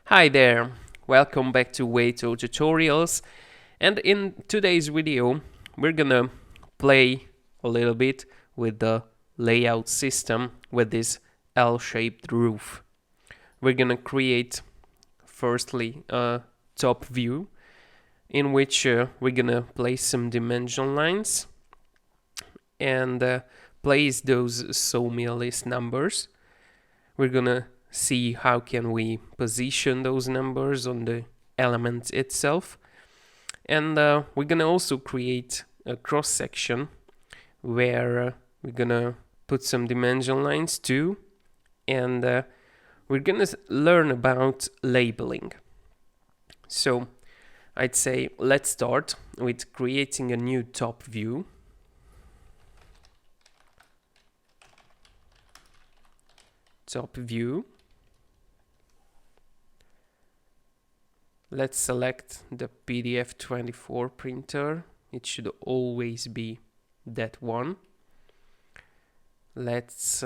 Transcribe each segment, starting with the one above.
Hi there, welcome back to Waito Tutorials, and in today's video we're gonna play a little bit with the layout system with this L-shaped roof. We're gonna create firstly a top view in which we're gonna place some dimension lines and place those Sawmill List numbers. We're gonna see how can we position those numbers on the element itself, and we're gonna also create a cross section where we're gonna put some dimension lines too, and we're gonna learn about labeling. So I'd say let's start with creating a new top view. Top view. Let's select the PDF24 printer. It should always be that one. Let's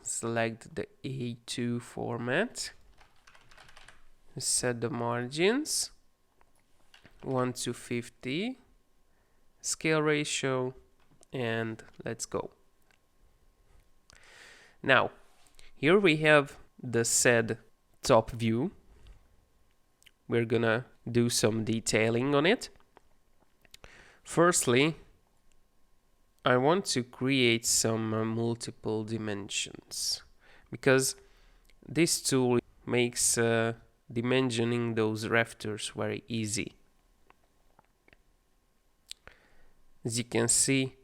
select the A2 format. Set the margins 1:50, scale ratio, and let's go. Now, here we have the said top view. We're gonna do some detailing on it. Firstly, I want to create some multiple dimensions because this tool makes dimensioning those rafters very easy. As you can see,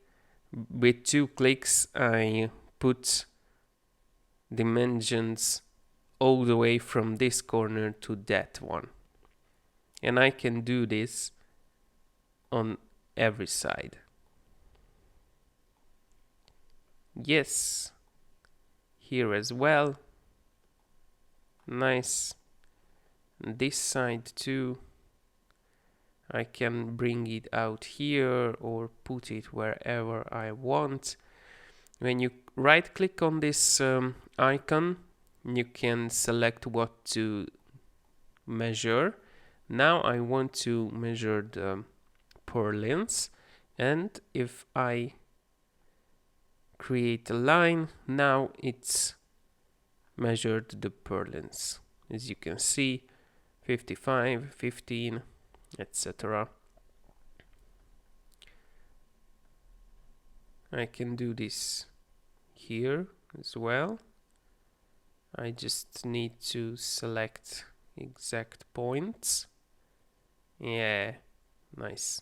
with 2 clicks I put dimensions all the way from this corner to that one. And I can do this on every side. Yes, here as well. Nice. And this side too. I can bring it out here or put it wherever I want. When you right click on this icon, you can select what to measure. Now I want to measure the purlins, and if I create a line, now it's measured the purlins. As you can see, 55, 15, etc. I can do this here as well. I just need to select exact points. Yeah, nice.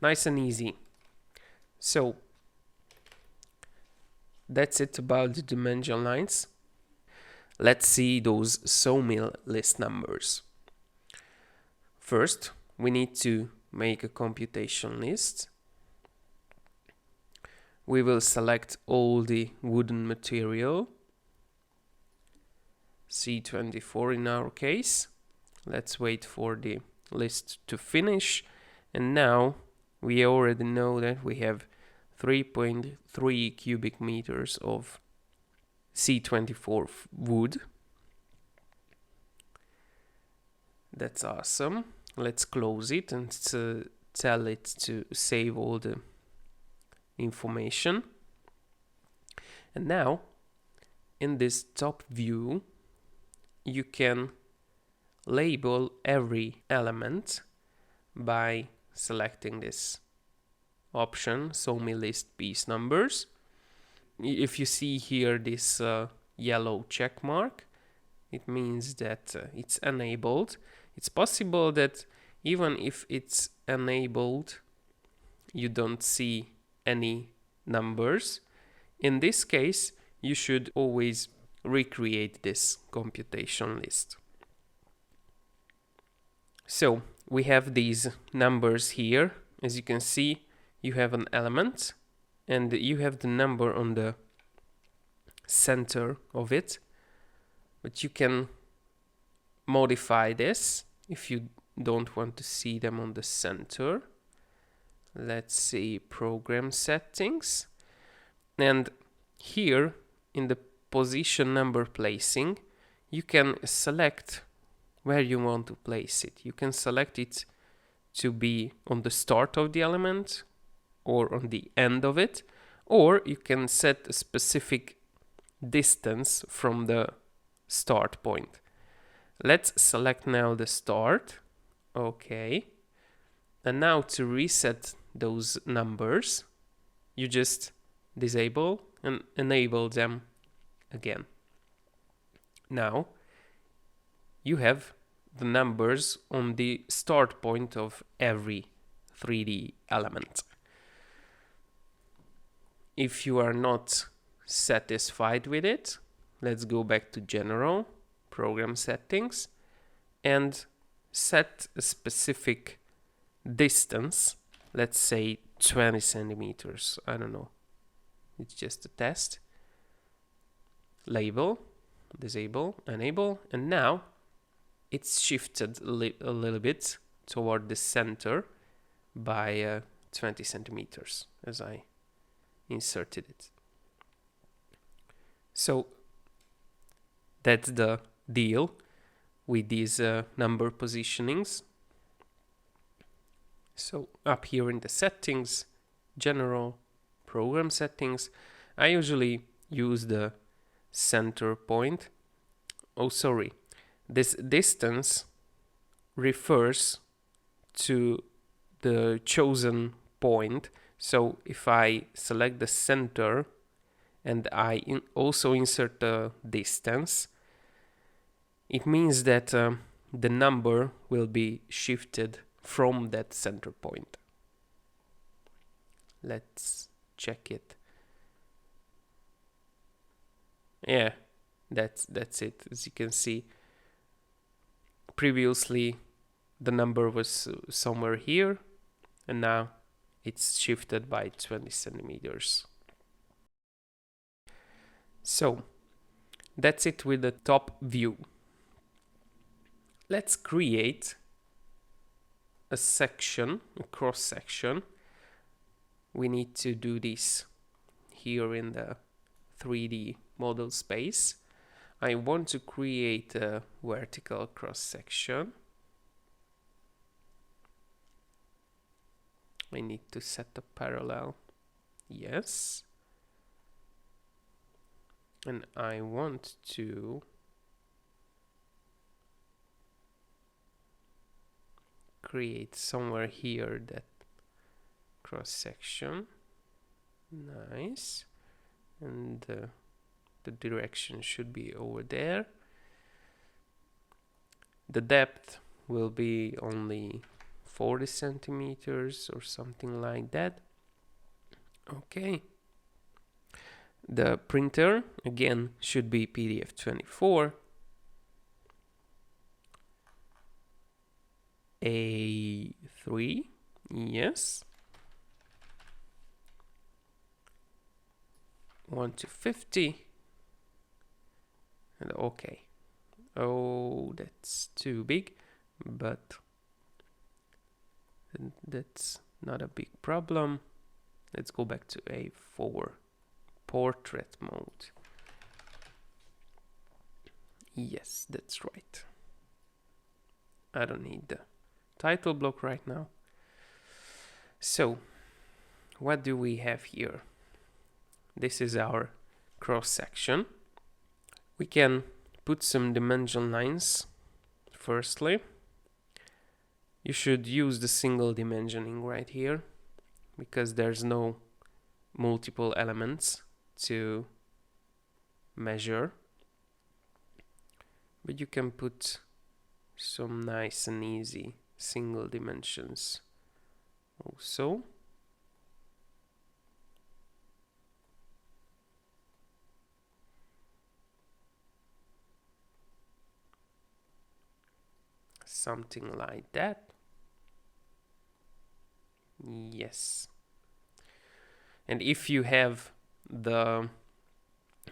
Nice and easy. So that's it about the dimension lines. Let's see those Sawmill List numbers. First, we need to make a computation list. We will select all the wooden material, C24 in our case. Let's wait for the list to finish, and now we already know that we have 3.3 cubic meters of C24 wood. That's awesome. Let's close it and tell it to save all the information. And now in this top view you can label every element by selecting this option, Sawmill List piece numbers. If you see here this yellow check mark, it means that it's enabled. It's possible that even if it's enabled, you don't see any numbers. In this case, you should always recreate this computation list. So we have these numbers here. As you can see, you have an element and you have the number on the center of it, but you can modify this if you don't want to see them on the center. Let's see, program settings, and here in the position number placing you can select where you want to place it. You can select it to be on the start of the element or on the end of it, or you can set a specific distance from the start point. Let's select now the start. Okay. And now to reset those numbers, you just disable and enable them again. Now you have the numbers on the start point of every 3D element. If you are not satisfied with it, let's go back to General, Program Settings, and set a specific distance. Let's say 20 centimeters. I don't know. It's just a test. Label, disable, enable, and now it's shifted a little bit toward the center by 20 centimeters as I inserted it. So that's the deal with these number positionings. So up here in the settings, general, program settings, I usually use the center point. Oh, sorry. This distance refers to the chosen point. So if I select the center and I also insert the distance, it means that the number will be shifted from that center point. Let's check it. Yeah, that's it. As you can see, previously the number was somewhere here, and now it's shifted by 20 centimeters. So that's it with the top view. Let's create a section, a cross section. We need to do this here in the 3D model space. I want to create a vertical cross section. I need to set a parallel. Yes. And I want to create somewhere here that cross section. Nice. And the direction should be over there. The depth will be only 40 centimeters or something like that. Okay. The printer again should be PDF24. A3, yes. 1 to 50. And okay. Oh, that's too big, but that's not a big problem. Let's go back to A4. Portrait mode. Yes, that's right. I don't need the title block right now. So, what do we have here? This is our cross section. We can put some dimension lines. Firstly, you should use the single dimensioning right here because there's no multiple elements to measure, but you can put some nice and easy single dimensions also. Something like that. Yes. And if you have the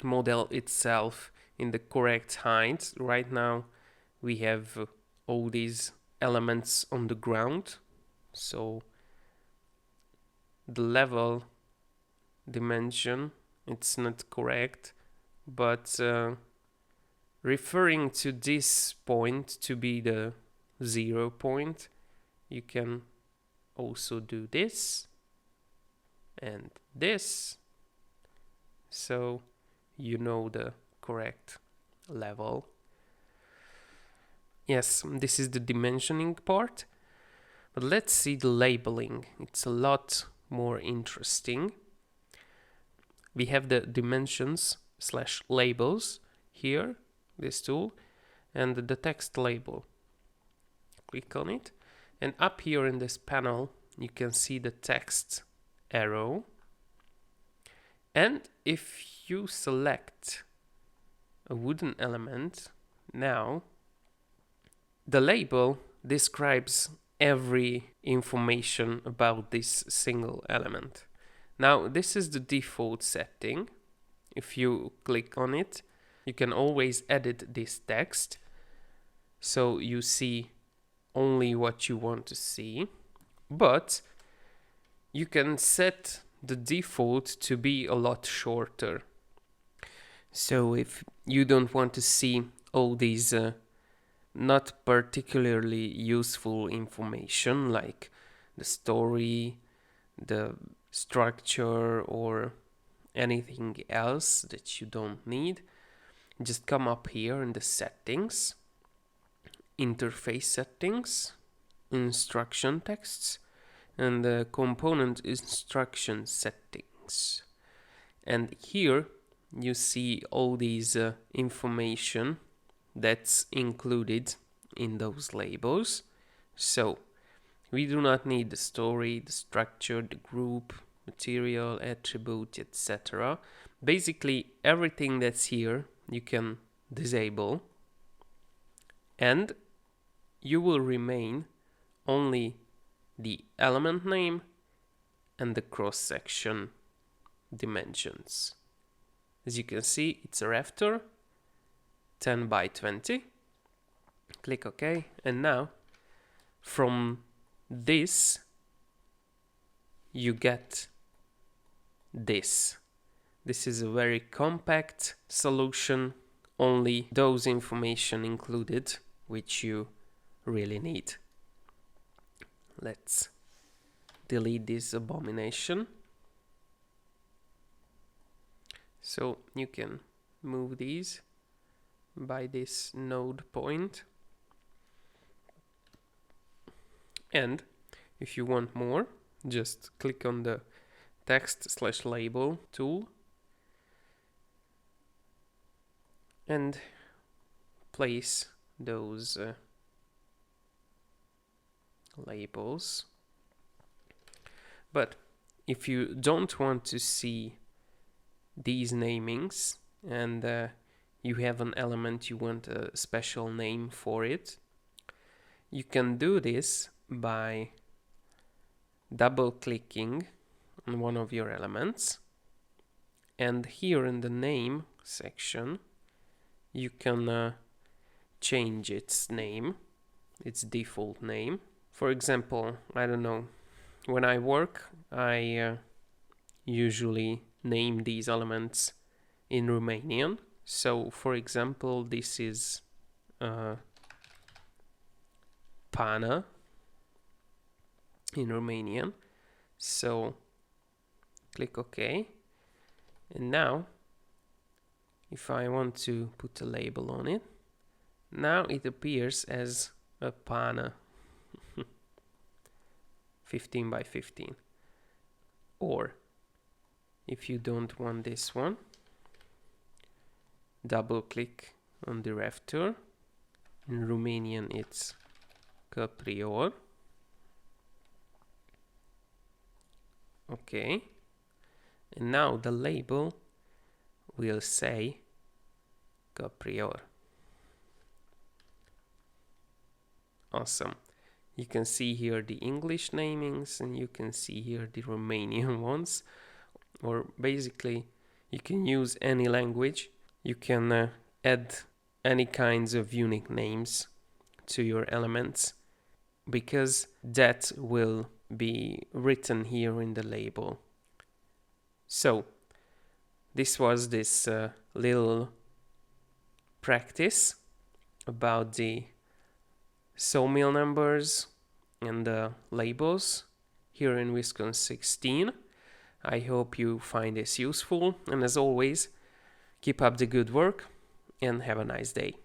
model itself in the correct height, right now we have all these elements on the ground, so the level dimension, it's not correct, but referring to this point to be the 0 point, you can also do this and this, so you know the correct level. Yes, this is the dimensioning part, but let's see the labeling. It's a lot more interesting. We have the dimensions / labels here, this tool, and the text label. Click on it, and up here in this panel you can see the text arrow, and if you select a wooden element, now the label describes every information about this single element. Now this is the default setting. If you click on it, you can always edit this text so you see only what you want to see, but you can set the default to be a lot shorter. So if you don't want to see all these not particularly useful information like the story, the structure, or anything else that you don't need, just come up here in the settings, interface settings, instruction texts, and the component instruction settings. And here you see all these information that's included in those labels. So we do not need the story, the structure, the group, material, attribute, etc. Basically everything that's here you can disable, and you will remain only the element name and the cross-section dimensions. As you can see, it's a rafter, 10 by 20. Click OK, and now from this you get this. This is a very compact solution, only those information included which you really need. Let's delete this abomination. So you can move these by this node point, and if you want more, just click on the text/label tool and place those labels. But if you don't want to see these namings and you have an element, you want a special name for it, you can do this by double clicking on one of your elements, and here in the name section you can change its name, its default name. For example, I don't know, when I work I usually name these elements in Romanian. So for example, this is pana in Romanian. So click OK, and now if I want to put a label on it, now it appears as a pana 15 by 15. Or if you don't want this one, double click on the rafter. In Romanian it's caprior. Okay, and now the label will say caprior. Awesome. You can see here the English namings, and you can see here the Romanian ones, or basically you can use any language. You can add any kinds of unique names to your elements, because that will be written here in the label. So this was this little practice about the sawmill numbers and the labels here in Viskon 16. I hope you find this useful, and as always, keep up the good work and have a nice day.